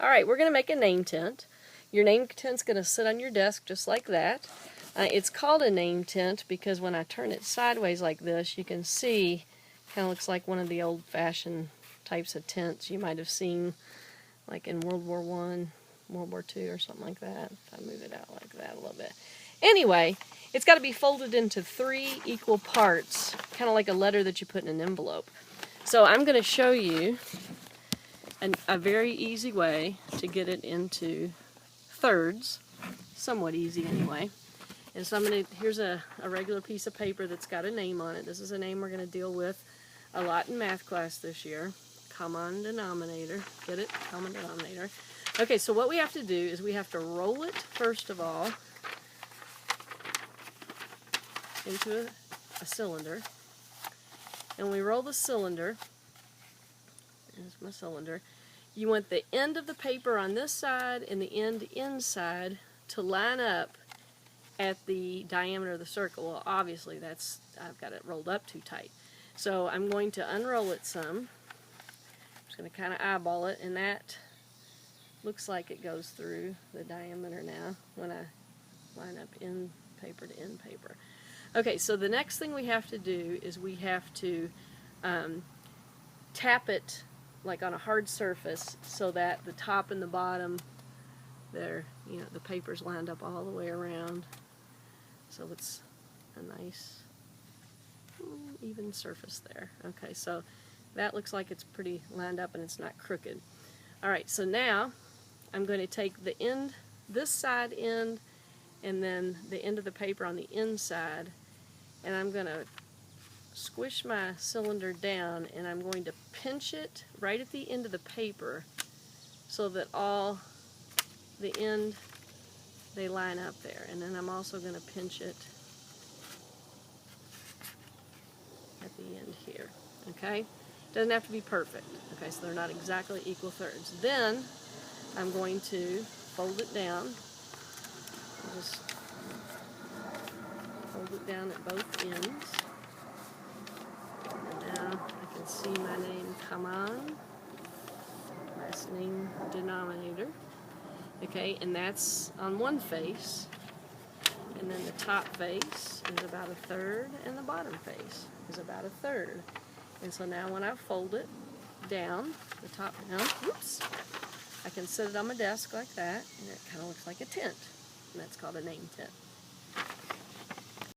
Alright, we're going to make a name tent. Your name tent's going to sit on your desk just like that. It's called a name tent because when I turn it sideways like this, you can see, kind of looks like one of the old-fashioned types of tents you might have seen like in World War I, World War II, or something like that. If I move it out like that a little bit. Anyway, it's got to be folded into 3 equal parts, kind of like a letter that you put in an envelope. So I'm going to show you a very easy way to get it into thirds, somewhat easy anyway. And so here's a regular piece of paper that's got a name on it. This is a name we're going to deal with a lot in math class this year. Common denominator. Get it? Common denominator. Okay, so what we have to do is we have to roll it, first of all, into a cylinder. And when we roll the cylinder, there's my cylinder, you want the end of the paper on this side and the end inside to line up at the diameter of the circle. Well, obviously I've got it rolled up too tight. So I'm going to unroll it some. I'm just going to kind of eyeball it, and that looks like it goes through the diameter now when I line up end paper to end paper. Okay, so the next thing we have to do is we have to tap it like on a hard surface so that the top and the bottom there, the paper's lined up all the way around. So it's a nice even surface there. Okay, so that looks like it's pretty lined up and it's not crooked. Alright, so now I'm going to take the end, this side end, and then the end of the paper on the inside, and I'm going to squish my cylinder down, and I'm going to pinch it right at the end of the paper so that all the end, they line up there. And then I'm also going to pinch it at the end here. Okay? Doesn't have to be perfect. Okay, so they're not exactly equal thirds. Then I'm going to fold it down. Just fold it down at both ends. And now I can see my name come on. Last name denominator. Okay, and that's on one face. And then the top face is about a third, and the bottom face is about a third. And so now when I fold it down, the top down, whoops, I can set it on my desk like that, and it kind of looks like a tent. And that's called a name tent.